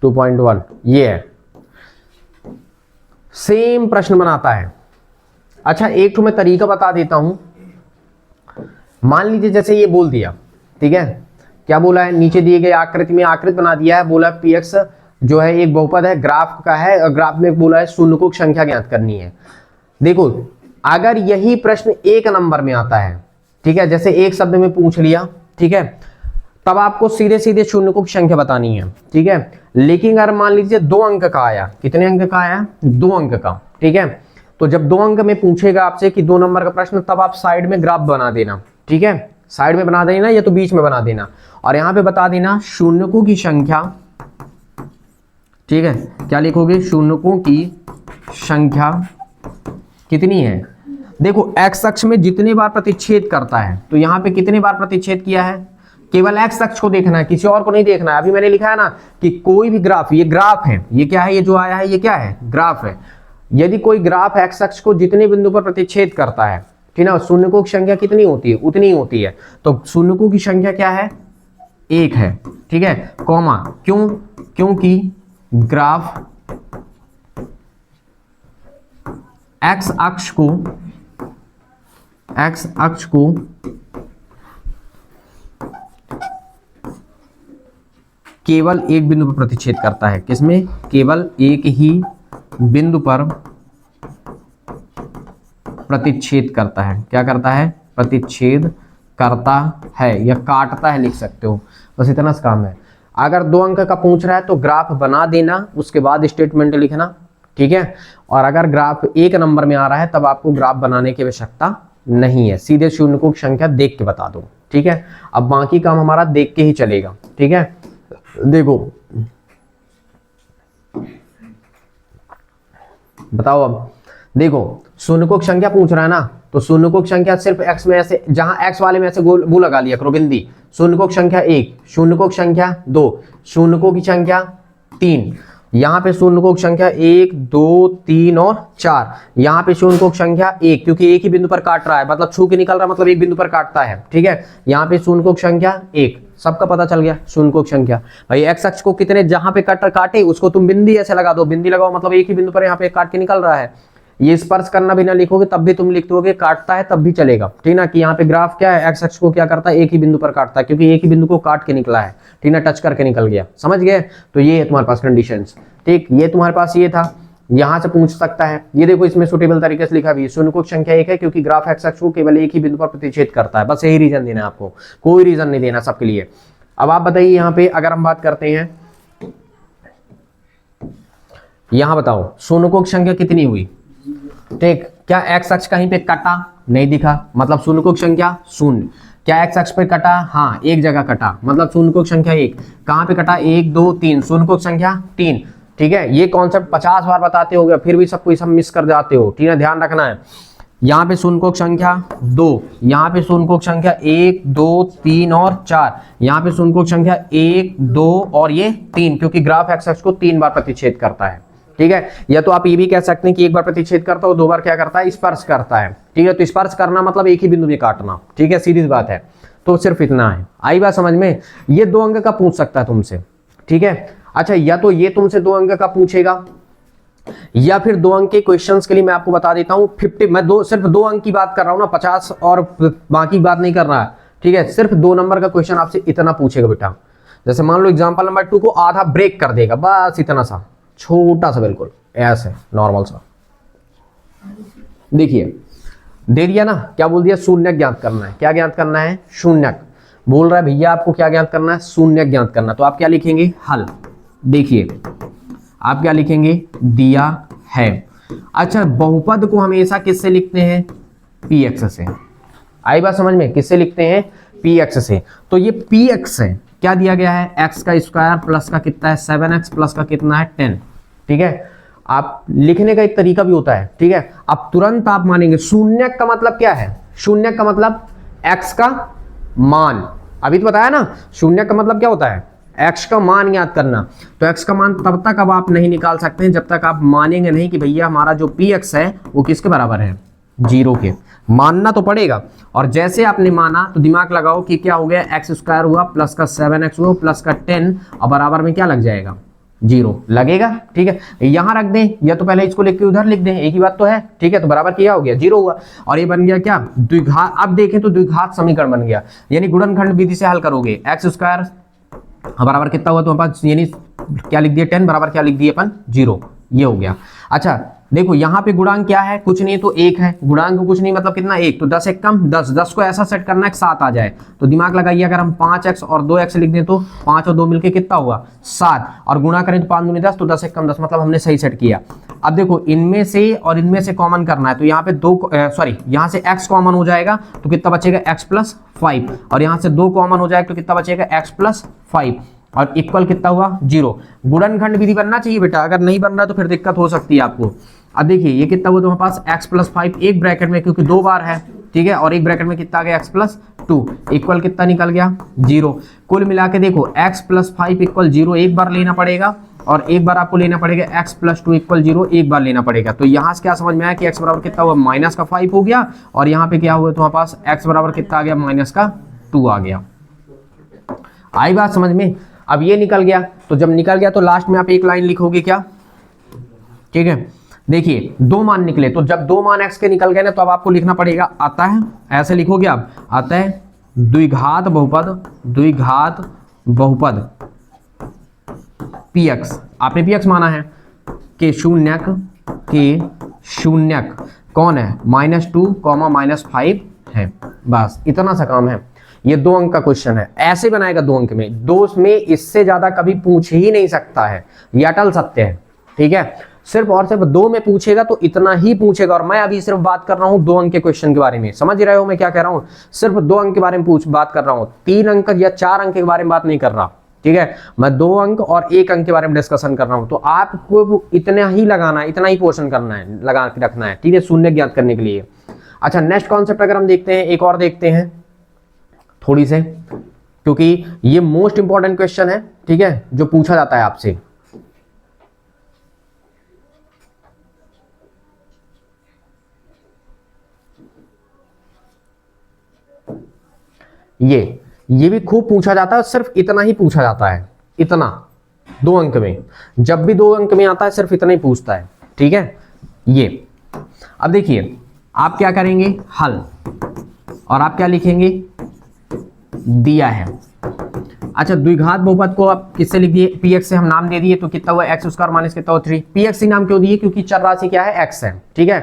[SPEAKER 1] टू 2.1 ये है, सेम प्रश्न बनाता है। अच्छा एक तो मैं तरीका बता देता हूं। मान लीजिए जैसे ये बोल दिया, ठीक है, क्या बोला है, नीचे दिए गए आकृति में आकृति बना दिया है, बोला px जो है एक बहुपद है, ग्राफ का है, और ग्राफ में बोला है शून्यकों की संख्या ज्ञात करनी है। देखो अगर यही प्रश्न 1 नंबर में आता है, ठीक है, जैसे एक शब्द में पूछ लिया, ठीक है, तब आपको सीधे सीधे शून्यकों की संख्या बतानी है, ठीक है। लेकिन अगर मान लीजिए 2 अंक का आया, कितने अंक का आया, 2 अंक का, ठीक है, तो जब 2 अंक में पूछेगा आपसे कि 2 नंबर का प्रश्न, तब आप साइड में ग्राफ बना देना, ठीक है, साइड में बना देना या तो बीच में बना देना, और यहां पे बता देना शून्यकों की संख्या, ठीक है, क्या लिखोगे, शून्यकों की संख्या कितनी है। देखो एक्स अक्ष में जितने बार प्रतिच्छेद करता है, तो यहां पे कितने बार प्रतिच्छेद किया है, केवल एक्स अक्ष को देखना है, किसी और को नहीं देखना है। अभी मैंने लिखा है ना कि कोई भी ग्राफ, ये ग्राफ है, ये क्या है, ये जो आया है ये क्या है, ग्राफ है। यदि कोई ग्राफ एक्स अक्ष को जितने बिंदु पर प्रतिच्छेद करता है, ठीक है, शून्यकों की संख्या कितनी होती है, उतनी होती है। तो शून्यकों की संख्या क्या है, 1 है, ठीक है, कॉमा, क्यों, क्योंकि ग्राफ एक्स अक्ष को केवल एक बिंदु पर प्रतिच्छेद करता है। किसमें, केवल एक ही बिंदु पर प्रतिच्छेद करता है। क्या करता है, प्रतिच्छेद करता है या काटता है लिख सकते हो, बस इतना सा काम है। अगर 2 अंक का पूछ रहा है तो ग्राफ बना देना, उसके बाद स्टेटमेंट लिखना, ठीक है। और अगर ग्राफ एक नंबर में आ रहा है तब आपको ग्राफ बनाने की आवश्यकता नहीं है, सीधे शून्यकों की संख्या देख के बता दो, ठीक है। अब बाकी काम हमारा देख के ही चलेगा, ठीक है। देखो बताओ, अब देखो शून्यकों की संख्या पूछ रहा है ना, तो शून्यकों की संख्या सिर्फ x में ऐसे, जहां x वाले में ऐसे वो लगा लिया करो बिंदी। शून्यकों की संख्या 1, शून्यकों की संख्या 2, शून्यकों की संख्या 3, यहाँ पे शून्यकों की संख्या 1 2 3 और 4, यहाँ पे शून्यकों की संख्या 1, क्योंकि एक ही बिंदु पर काट रहा है, मतलब छू के निकल रहा है, मतलब एक बिंदु पर काटता है, ठीक है। यहाँ पे शून्यकों की संख्या 1, सबका पता चल गया। शून्यकों की संख्या भाई एक्स अक्ष को कितने जहां पे कटर काटे उसको तुम बिंदी ऐसे लगा दो, बिंदी लगाओ मतलब एक ही बिंदु पर यहाँ पे काट के निकल रहा है। ये स्पर्श करना भी ना लिखोगे तब भी तुम लिख दोगे काटता है तब भी चलेगा, ठीक ना, कि यहाँ पे ग्राफ क्या है, एक्स अक्ष को क्या करता है, एक ही बिंदु पर काटता है, क्योंकि एक ही बिंदु को काट के निकला है, ठीक ना, टच करके निकल गया, समझ गए। तो ये है तुम्हारे पास कंडीशंस, ठीक। ये तुम्हारे पास ये था, यहां से पूछ सकता है। ये देखो इसमें सुटेबल तरीके से लिखा भी है, शून्यकों की संख्या 1 है क्योंकि ग्राफ एक्स अक्ष को केवल एक ही बिंदु पर प्रतिच्छेद करता है, बस यही रीजन देना है आपको, कोई रीजन नहीं देना सबके लिए। अब आप बताइए यहाँ पे अगर हम बात करते हैं, यहां बताओ शून्यकों की संख्या कितनी हुई, ठीक। क्या एक्स अक्ष कहीं पे कटा, नहीं दिखा, मतलब शून्यकों की संख्या 0। क्या एक्स अक्ष पे कटा, हाँ एक जगह कटा, मतलब शून्यकों की संख्या 1। कहां पे कटा, 1 2 3, शून्यकों की संख्या 3, ठीक है। ये कॉन्सेप्ट 50 बार बताते हो गए, फिर भी सब कोई सब मिस कर जाते हो, ठीक है, ध्यान रखना है। यहाँ पे शून्यकों की संख्या 2, यहाँ पे शून्यकों की संख्या 1 2 3 और 4, यहाँ पे शून्यकों की संख्या 1 2 और ये 3, क्योंकि ग्राफ एक्स अक्ष को 3 बार प्रतिच्छेद करता है, ठीक है। या तो आप ये भी कह सकते हैं कि एक बार प्रतिच्छेद करता है, 2 बार क्या करता है, स्पर्श करता है, ठीक है। तो स्पर्श करना मतलब एक ही बिंदु में काटना, ठीक है, सीधी बात है। तो सिर्फ इतना है, आई बात समझ में। ये 2 अंक का पूछ सकता है तुमसे, ठीक है। अच्छा, या तो ये तुमसे 2 अंक का पूछेगा, या फिर 2 अंक के क्वेश्चंस के लिए मैं आपको बता देता हूं 50, मैं सिर्फ 2 अंक की बात कर रहा हूं ना, 50 और बाकी बात नहीं कर रहा है, ठीक है। सिर्फ 2 नंबर का क्वेश्चन आपसे इतना पूछेगा बेटा, जैसे मान लो एग्जांपल नंबर 2 को आधा ब्रेक कर देगा, बस इतना सा छोटा सा, बिल्कुल ऐसे नॉर्मल सा। देखिए दे दिया ना, क्या बोल दिया, शून्य ज्ञात करना है। क्या ज्ञात करना है, शून्य। बोल रहा है भैया आपको क्या ज्ञात करना है, शून्य ज्ञात करना। तो आप क्या लिखेंगे, हल। देखिए आप क्या लिखेंगे, दिया है। अच्छा, बहुपद को हमेशा किससे लिखते हैं, px से। आई बात समझ में, किससे लिखते हैं, px से। तो ये px है, क्या दिया गया है, x का स्क्वायर प्लस का कितना है 7x प्लस का कितना है 10, ठीक है। आप लिखने का एक तरीका भी होता है, ठीक है। अब तुरंत आप मानेंगे शून्य का मतलब क्या है, शून्य का मतलब x का मान, अभी तो बताया ना, शून्य का मतलब क्या होता है, x का मान याद करना। तो x का मान तब तक अब आप नहीं निकाल सकते हैं जब तक आप मानेंगे नहीं कि भैया हमारा जो px है वो किसके बराबर है, 0 के। मानना तो पड़ेगा, और जैसे आपने माना तो दिमाग लगाओ कि क्या हो गया, एक्स स्क्वायर हुआ प्लस का 7x हुआ प्लस का 10 और बराबर में क्या लग जाएगा, 0 लगेगा, ठीक है। यहां रख दें, या तो पहले इसको लिख के उधर लिख दें, एक ही बात तो है, ठीक है। तो बराबर किया हो गया, 0 हुआ, और ये बन गया क्या, द्विघात। अब देखें तो द्विघात समीकरण बन गया, यानी गुणनखंड विधि से हल करोगे, एक्स स्क्वायर बराबर कितना हुआ तुम्हारे पास, यानी क्या लिख दिया 10 बराबर क्या लिख दिया अपन 0, ये हो गया। अच्छा देखो यहाँ पे गुणांक क्या है, कुछ नहीं तो 1 है, गुणांक कुछ नहीं मतलब कितना 1, तो 10 एक कम 10, 10 को ऐसा सेट करना है 7 आ जाए। तो दिमाग लगाइए, अगर हम 5x और 2x लिख दें तो 5 और 2 मिलके कितना हुआ 7, और गुणा करें तो 5 दूनी 10, तो 10 एक कम 10, मतलब हमने सही सेट किया। अब देखो इनमें से और इनमें से कॉमन करना है, तो यहाँ पे 2 सॉरी यहाँ से x कॉमन हो जाएगा तो कितना बचेगा x प्लस 5, और यहाँ से 2 कॉमन हो जाएगा तो कितना बचेगा x प्लस 5, और इक्वल कितना हुआ 0। गुणनखंड विधि बनना चाहिए बेटा, अगर नहीं बन रहा तो फिर दिक्कत हो सकती है आपको। अब देखिए ये कितना हुआ तुम्हारे पास x प्लस 5, एक ब्रैकेट में क्योंकि 2 बार है, ठीक है, और एक ब्रैकेट में कितना आ गया x प्लस 2, इक्वल कितना निकल गया 0। कुल मिला के देखो x प्लस 5 इक्वल 0 एक बार लेना पड़ेगा, और एक बार आपको लेना पड़ेगा x प्लस 2 इक्वल 0 एक बार लेना पड़ेगा। तो यहाँ से क्या समझ में आया कि x बराबर कितना हुआ माइनस का 5 हो गया, और यहाँ पे क्या हुआ तुम्हारे पास x बराबर कितना आ गया माइनस का 2 आ गया। आई बात समझ में। अब ये निकल गया, तो जब निकल गया तो लास्ट में आप एक लाइन लिखोगे क्या, ठीक है। देखिए 2 मान निकले, तो जब 2 मान x के निकल गए ना तो अब आपको लिखना पड़ेगा, आता है ऐसे लिखोगे आप, आता है द्विघात बहुपद px, आपने px माना है के शून्यक कौन है -2, -5 है, बस इतना सा काम है। ये 2 अंक का क्वेश्चन है, ऐसे बनाएगा 2 अंक में, 2 में इससे ज्यादा कभी पूछ ही नहीं सकता है, ये अटल सत्य है, ठीक है। सिर्फ और सिर्फ 2 में पूछेगा तो इतना ही पूछेगा। और मैं अभी सिर्फ बात कर रहा हूं 2 अंक के क्वेश्चन के बारे में, समझ रहे हो मैं क्या कह रहा हूं? सिर्फ 2 अंक के बारे में बात कर रहा हूं, 3 अंक या 4 अंक के बारे में बात नहीं कर रहा, ठीक है? मैं 2 अंक और 1 अंक के बारे में डिस्कशन कर रहा हूं। तो आपको इतना ही लगाना है, इतना ही पोर्शन करना है, लगा के रखना है, ठीक है, शून्य ज्ञात करने के लिए। अच्छा, नेक्स्ट कॉन्सेप्ट अगर हम देखते हैं, एक और देखते हैं थोड़ी से, क्योंकि ये मोस्ट इंपॉर्टेंट क्वेश्चन है, ठीक है, जो पूछा जाता है आपसे। ये भी खूब पूछा जाता है, सिर्फ इतना ही पूछा जाता है, इतना 2 अंक में। जब भी 2 अंक में आता है सिर्फ इतना ही पूछता है, ठीक है। ये अब देखिए आप क्या करेंगे, हल, और आप क्या लिखेंगे, दिया है। अच्छा, द्विघात बहुपद को आप किससे लिख दिए, px से हम नाम दे दिए, तो कितना हुआ x स्क्वायर माइनस कितना हुआ 3। px नाम क्यों दिए, क्योंकि चर राशि क्या है, x है, ठीक है।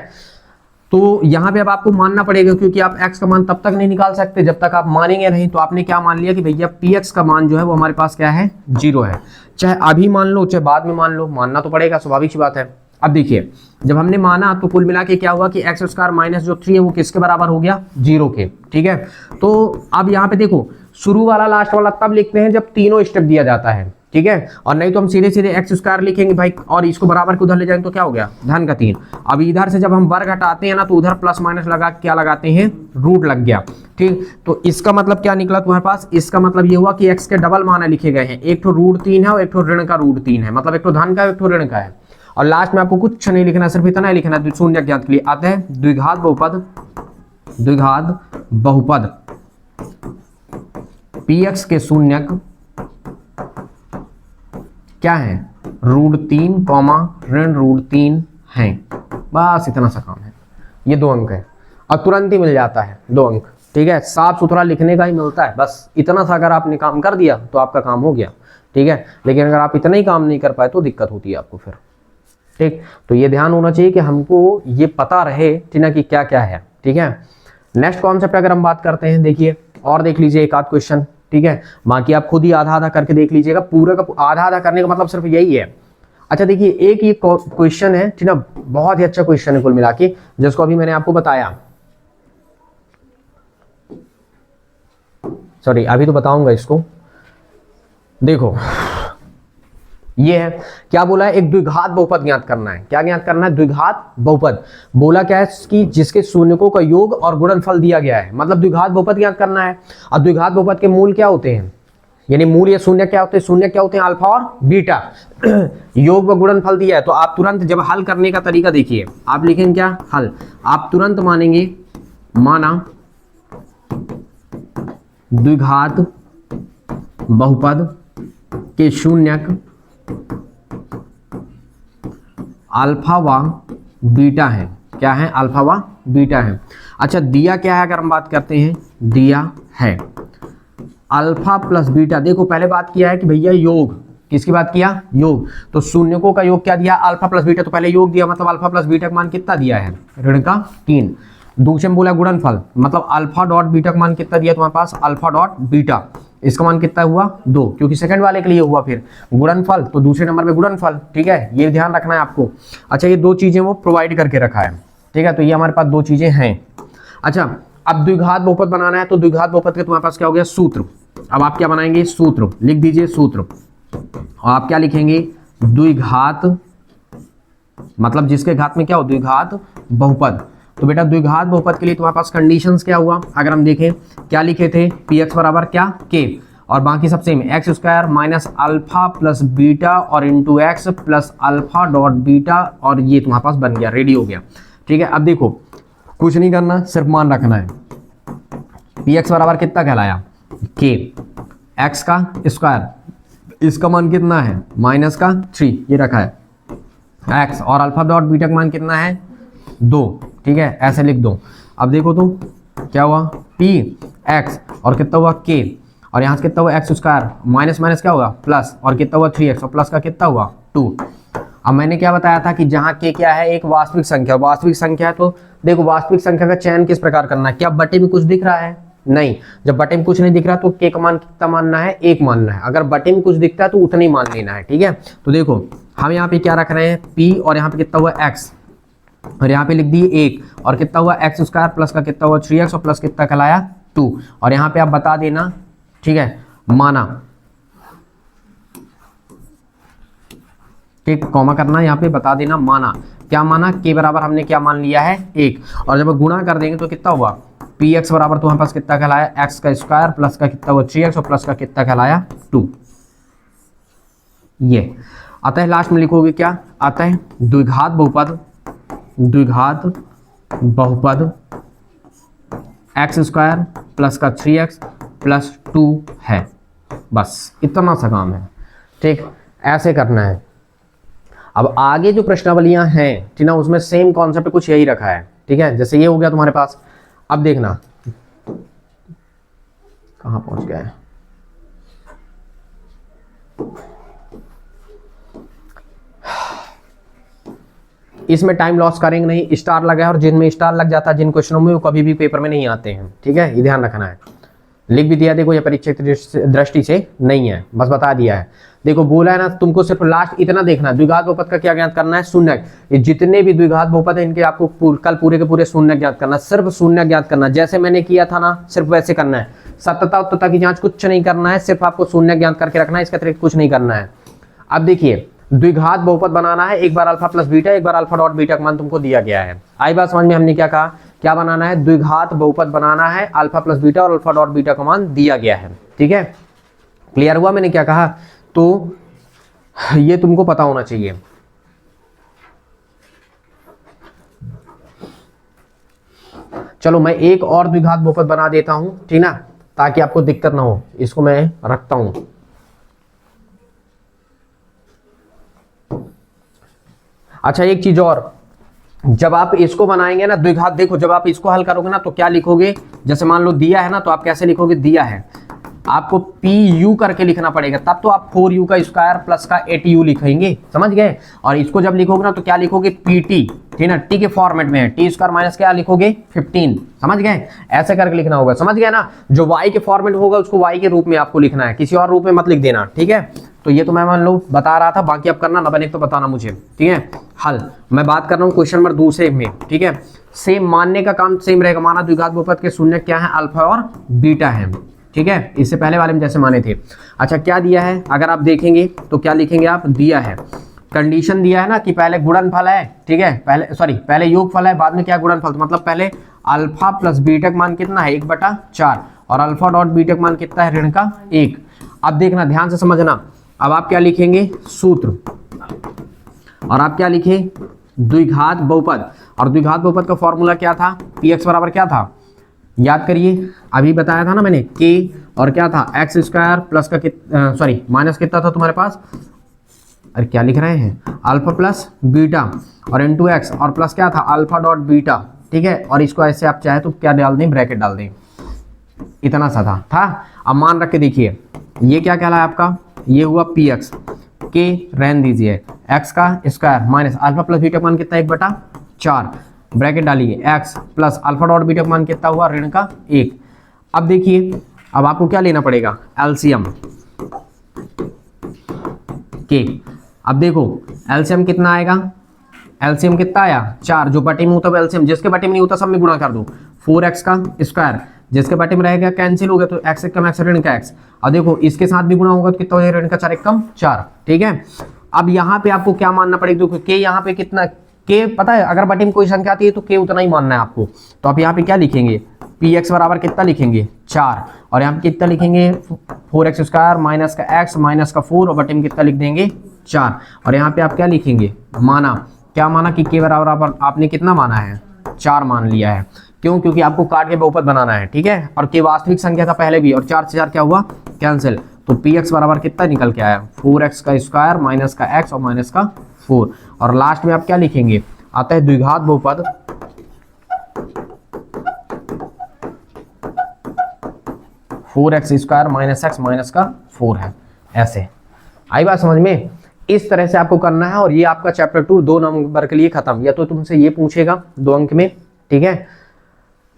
[SPEAKER 1] तो यहां पे अब आपको मानना पड़ेगा, क्योंकि आप x का मान तब तक नहीं निकाल सकते जब तक आप मानेंगे नहीं। तो आपने क्या मान लिया कि भैया px का मान जो है वो हमारे पास क्या है, 0 है। चाहे अभी मान लो चाहे बाद में मान लो, मानना तो पड़ेगा, स्वाभाविक सी बात है। अब देखिए जब हमने माना तो कुल मिला के क्या हुआ कि x स्क्वायर माइनस जो 3 है वो किसके बराबर हो गया, 0 के, ठीक है। तो अब यहाँ पे देखो शुरू वाला लास्ट वाला तब लिखते हैं जब तीनों स्टेप दिया जाता है, ठीक है। और नहीं तो हम सीधे सीधे x स्क्वायर लिखेंगे भाई, और इसको बराबर के उधर ले जाएंगे तो क्या हो गया, धन का 3। अब इधर से जब हम वर्ग हटाते हैं ना तो उधर प्लस माइनस लगा क्या लगाते हैं, रूट लग गया, ठीक। तो इसका मतलब क्या निकला तुम्हारे पास, इसका मतलब ये हुआ कि x के डबल मान लिखे गए हैं, एक तो √3 है और एक तो ऋण का √3 है, मतलब एक तो धन का एक तो ऋण का है। और लास्ट में आपको कुछ नहीं लिखना, सिर्फ इतना ही लिखना है, शून्य ज्ञात के लिए आता है द्विघात बहुपद, द्विघात बहुपद px के शून्यक क्या है, √3 ऋण √3 है। बस इतना सा काम है, ये 2 अंक है और तुरंत ही मिल जाता है 2 अंक, ठीक है। साफ सुथरा लिखने का ही मिलता है, बस इतना सा अगर आपने काम कर दिया तो आपका काम हो गया, ठीक है। लेकिन अगर आप इतना ही काम नहीं कर पाए तो दिक्कत होती है आपको फिर, ठीक। तो ये ध्यान होना चाहिए कि हमको ये पता रहे, ठीक ना, कि क्या क्या है, ठीक है। नेक्स्ट कॉन्सेप्ट अगर हम बात करते हैं, देखिए और देख लीजिए एक आध क्वेश्चन, ठीक है। बाकी आप खुद ही आधा आधा करके देख लीजिएगा, पूरा का आधा आधा करने का मतलब सिर्फ यही है। अच्छा देखिए एक ये क्वेश्चन है, ठीक ना, बहुत ही अच्छा क्वेश्चन है कुल मिला के, जिसको अभी मैंने आपको बताया, सॉरी अभी तो बताऊंगा इसको। देखो ये है, क्या बोला है, एक द्विघात बहुपद ज्ञात करना है। क्या ज्ञात करना है, द्विघात बहुपद। बोला क्या है कि जिसके शून्यकों का योग और गुणनफल दिया गया है, मतलब द्विघात बहुपद ज्ञात करना है। और द्विघात बहुपद के मूल क्या होते हैं, यानी मूल या शून्य क्या होते हैं, शून्य क्या होते हैं, अल्फा और बीटा। योग व गुणनफल दिया है, तो आप तुरंत जब हल करने का तरीका देखिए, आप लिखेंगे क्या, हल। आप तुरंत मानेंगे, माना द्विघात बहुपद के शून्यक अल्फा व बीटा है। क्या है, अल्फा व बीटा है। अच्छा दिया क्या है, अगर हम बात करते हैं, दिया है अल्फा प्लस बीटा। देखो पहले बात किया है कि भैया योग, किसकी बात किया, योग। तो शून्यकों का योग क्या दिया, अल्फा प्लस बीटा। तो पहले योग दिया, मतलब अल्फा प्लस बीटा का मान कितना दिया है, ऋण का 3। दूसरे में बोला गुणनफल, मतलब अल्फा डॉट बीटा का मान कितना दिया तुम्हारे पास, अल्फा डॉट बीटा। इसका मान कितना हुआ, 2, क्योंकि सेकंड वाले के लिए हुआ फिर गुणनफल, तो दूसरे नंबर पे गुणनफल, ठीक है। ये ध्यान रखना है आपको। अच्छा ये 2 चीजें वो प्रोवाइड करके रखा है, ठीक है। तो ये हमारे पास 2 चीजें हैं। अच्छा अब द्विघात बहुपद बनाना है, तो द्विघात बहुपद के तुम्हारे पास क्या हो गया, सूत्र। अब आप क्या बनाएंगे, सूत्र लिख दीजिए, सूत्र। और आप क्या लिखेंगे, द्विघात, मतलब जिसके घात में क्या हो, द्विघात बहुपद। तो बेटा द्विघात बहुपद के लिए तुम्हारे पास कंडीशंस क्या हुआ, अगर हम देखें क्या लिखे थे, px बराबर क्या, k, और बाकी सब same, X square minus alpha plus beta और into X plus alpha dot beta, और ये तुम्हारे पास बन गया, रेडी हो गया, ठीक है। अब देखो कुछ नहीं करना, सिर्फ मान रखना है। px बराबर कितना कहलाया, k, x का स्क्वायर, इसका मान कितना है, माइनस का 3, ये रखा है x, और अल्फा डॉट बीटा का मान कितना है, 2, ठीक है, ऐसे लिख दो। अब देखो तो क्या हुआ, p x और कितना हुआ k, और यहाँ से कितना हुआ एक्स स्क्वायर, माइनस माइनस क्या होगा प्लस, और कितना हुआ 3x, और प्लस का कितना हुआ 2। अब मैंने क्या बताया था कि जहाँ k क्या है, एक वास्तविक संख्या, वास्तविक संख्या है। तो देखो वास्तविक संख्या का चयन किस प्रकार करना है, क्या बटे में कुछ दिख रहा है, नहीं। जब बटे में कुछ नहीं दिख रहा तो k का मान कितना मानना है, 1 मानना है। अगर बटे में कुछ दिखता है तो उतना ही मान लेना है, ठीक है। तो देखो हम यहाँ पे क्या रख रहे हैं, p, और यहाँ पे कितना हुआ x, और यहाँ पे लिख दिए 1, और कितना हुआ x स्क्वायर प्लस का कितना हुआ 3x, और प्लस कितना कहलाया 2। और यहाँ पे आप बता देना, ठीक है, माना, ठीक, कॉमा करना, यहाँ पे बता देना माना, क्या माना, k बराबर हमने क्या मान लिया है 1, और जब गुणा कर देंगे तो कितना हुआ px बराबर, तो हमारे पास कितना कहलाया x का स्क्वायर प्लस का कितना हुआ 3x, और प्लस का कितना कहलाया 2। ये अतः लास्ट में लिखोगे क्या, अतः द्विघात बहुपद, द्विघात बहुपद x स्क्वायर प्लस का 3x प्लस 2 है। बस इतना सा काम है, ठीक, ऐसे करना है। अब आगे जो प्रश्नावलियां हैं, ठीक ना, उसमें सेम कॉन्सेप्ट कुछ यही रखा है, ठीक है। जैसे ये हो गया तुम्हारे पास, अब देखना कहां पहुंच गया है, इसमें टाइम लॉस करेंगे नहीं, स्टार लगा है, और जिनमें स्टार लग जाता है जिन क्वेश्चनों में, वो कभी भी पेपर में नहीं आते हैं, ठीक है, ये ध्यान रखना है। लिख भी दिया, देखो ये परीक्षा की दृष्टि से नहीं है, बस बता दिया है। देखो बोला है ना, तुमको सिर्फ लास्ट इतना देखना, द्विघात बहुपद का क्या ज्ञात करना है, शून्य। ये जितने भी द्विघात बहुपद है इनके आपको कल पूरे के पूरे शून्य ज्ञात करना, सिर्फ शून्य ज्ञात करना, जैसे मैंने किया था ना, सिर्फ वैसे करना है। सत्यता उत्तरता की जांच कुछ नहीं करना है, सिर्फ आपको शून्य ज्ञात करके रखना है, इसके अतिरिक्त कुछ नहीं करना है। अब देखिए, द्विघात बहुपद बनाना है, एक बार अल्फा प्लस बीटा, एक बार अल्फा डॉट बीटा का मान तुमको दिया गया है। आई बात समझ में, हमने क्या कहा, क्या बनाना है, द्विघात बहुपद बनाना है, अल्फा प्लस बीटा और अल्फा डॉट बीटा का मान दिया गया है, ठीक है। क्लियर हुआ मैंने क्या कहा, तो ये तुमको पता होना चाहिए। चलो मैं एक और द्विघात बहुपद बना देता हूं, ठीक ना, ताकि आपको दिक्कत ना हो। इसको मैं रखता हूं। अच्छा एक चीज और, जब आप इसको बनाएंगे ना द्विघात, देखो जब आप इसको हल करोगे ना तो क्या लिखोगे, जैसे मान लो दिया है ना, तो आप कैसे लिखोगे, दिया है आपको PU करके लिखना पड़ेगा, तब तो आप 4U का स्क्वायर प्लस का 8U लिखेंगे, समझ गए। और इसको जब लिखोगे ना तो क्या लिखोगे, PT, ठीक ना, टी के फॉर्मेट में है, टी स्क्वायर माइनस क्या लिखोगे 15, समझ गए, ऐसे करके लिखना होगा, समझ गए ना। जो y के फॉर्मेट होगा उसको y के रूप में आपको लिखना है, किसी और रूप में मत लिख देना, ठीक है। तो ये तो मैं मान लो बता रहा था, बाकी आप करना ना बने तो बताना मुझे, ठीक है। हल मैं बात कर रहा हूँ क्वेश्चन नंबर 2 से में, ठीक है। सेम मानने का काम सेम रहेगा, माना द्विघात बहुपद के शून्य क्या है, अल्फा और बीटा है, ठीक है, इससे पहले वाले में जैसे माने थे। अच्छा क्या दिया है, अगर आप देखेंगे तो क्या लिखेंगे आप, दिया है, कंडीशन दिया है ना कि पहले गुणनफल है, ठीक है, पहले योगफल है, बाद में क्या गुणनफल, तो मतलब पहले अल्फा प्लस बीटा का मान कितना है 1/4, और अल्फा डॉट बीटा का मान कितना है ऋण का 1। अब देखना ध्यान से समझना, अब आप क्या लिखेंगे, सूत्र, और आप क्या लिखे, द्विघात बहुपद, और द्विघात बहुपद का फॉर्मूला क्या था, px बराबर क्या था, याद करिए, अभी बताया था ना मैंने, k और क्या था x स्क्वायर प्लस का माइनस कितना था तुम्हारे पास, अरे क्या लिख रहे हैं, अल्फा प्लस बीटा और इनटू x, और प्लस क्या था अल्फा डॉट बीटा, ठीक है। और इसको ऐसे आप चाहे तो क्या डाल दें, ब्रैकेट डाल दें, इतना सा था। अब मान रख के देखिए, ये क्या कहला है आपका, ये हुआ px, k रहने दीजिए, x का square minus alpha plus beta का मान कितना 1/4, ब्रैकेट डालिए, x plus alpha dot beta का मान कितना हुआ ऋण का 1। अब देखिए, अब आपको क्या लेना पड़ेगा, एलसीएम k। अब देखो एलसीएम कितना आएगा, एलसीएम कितना आया 4, जो बटे में होता है एलसीएम, जिसके बटे में नहीं होता सब में गुणा कर दो, 4x का स्क्वायर, जिसके बटे में रहेगा कैंसिल हो गया तो x कम x ऋण का x। अब देखो इसके साथ भी गुणा होगा तो कितना हो जाएगा, ऋण का 4 कम 4, ठीक है। अब यहाँ पे आपको क्या मानना पड़ेगा, देखो k यहाँ पे कितना, k पता है अगर बटे में कोई संख्या आती है तो k उतना ही मानना है आपको। तो आप यहाँ पे क्या लिखेंगे, px बराबर कितना लिखेंगे 4, और यहाँ पे कितना लिखेंगे 4x स्क्वायर माइनस का x माइनस का 4, और बटे में कितना लिख देंगे 4, और यहाँ पे आप क्या लिखेंगे, माना, क्या माना कि k बराबर आपने कितना माना है 4 मान लिया है, क्यों, क्योंकि आपको काट के बहुपद बनाना है, ठीक है। और k वास्तविक संख्या था पहले भी, और 4 से 4 क्या हुआ कैंसिल, तो px बराबर कितना निकल के आया 4x का स्क्वायर माइनस का x और माइनस का 4, और लास्ट में आप क्या लिखेंगे, अतः द्विघात बहुपद four x square minus x minus का 4 है। ऐसे आई बात समझ में, इस तरह से आपको करना है। और ये आपका चैप्टर 2 2 नंबर के लिए खत्म, या तो तुमसे ये पूछेगा 2 अंक में, ठीक है,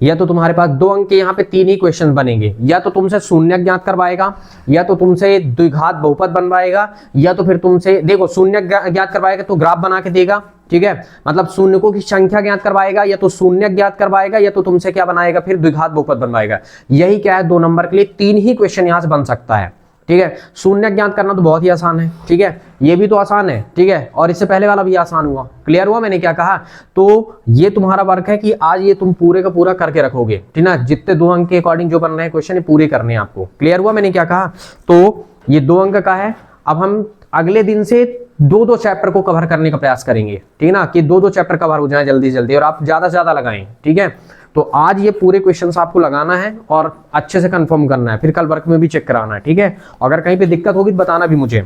[SPEAKER 1] या तो तुम्हारे पास 2 अंक के यहाँ पे 3 ही क्वेश्चन बनेंगे, या तो तुमसे शून्य ज्ञात करवाएगा, या तो तुमसे द्विघात बहुपद बनवाएगा, या तो फिर तुमसे देखो शून्य ज्ञात करवाएगा तो ग्राफ बना के देगा, ठीक है, मतलब शून्यकों की संख्या ज्ञात करवाएगा, या तो शून्य ज्ञात करवाएगा, या तो तुमसे क्या बनाएगा, फिर द्विघात बहुपद बनवाएगा। यही क्या है 2 नंबर के लिए 3 ही क्वेश्चन यहाँ से बन सकता है, ठीक है। शून्य ज्ञात करना तो बहुत ही आसान है, ठीक है, ये भी तो आसान है, ठीक है, और इससे पहले वाला भी आसान हुआ। क्लियर हुआ मैंने क्या कहा? तो ये तुम्हारा वर्क है कि आज ये तुम पूरे का पूरा करके रखोगे, ठीक ना, जितने 2 अंक के अकॉर्डिंग जो बन रहे हैं क्वेश्चन ये पूरे करने हैं आपको। क्लियर हुआ मैंने क्या कहा? तो ये 2 अंक का है। अब हम अगले दिन से 2-2 चैप्टर को कवर करने का प्रयास करेंगे, ठीक ना, कि 2-2 चैप्टर कवर हो जाए जल्दी जल्दी, और आप ज्यादा से ज्यादा लगाएं, ठीक है। तो आज ये पूरे क्वेश्चंस आपको लगाना है और अच्छे से कंफर्म करना है, फिर कल वर्क में भी चेक कराना है, ठीक है। अगर कहीं पे दिक्कत होगी तो बताना भी मुझे।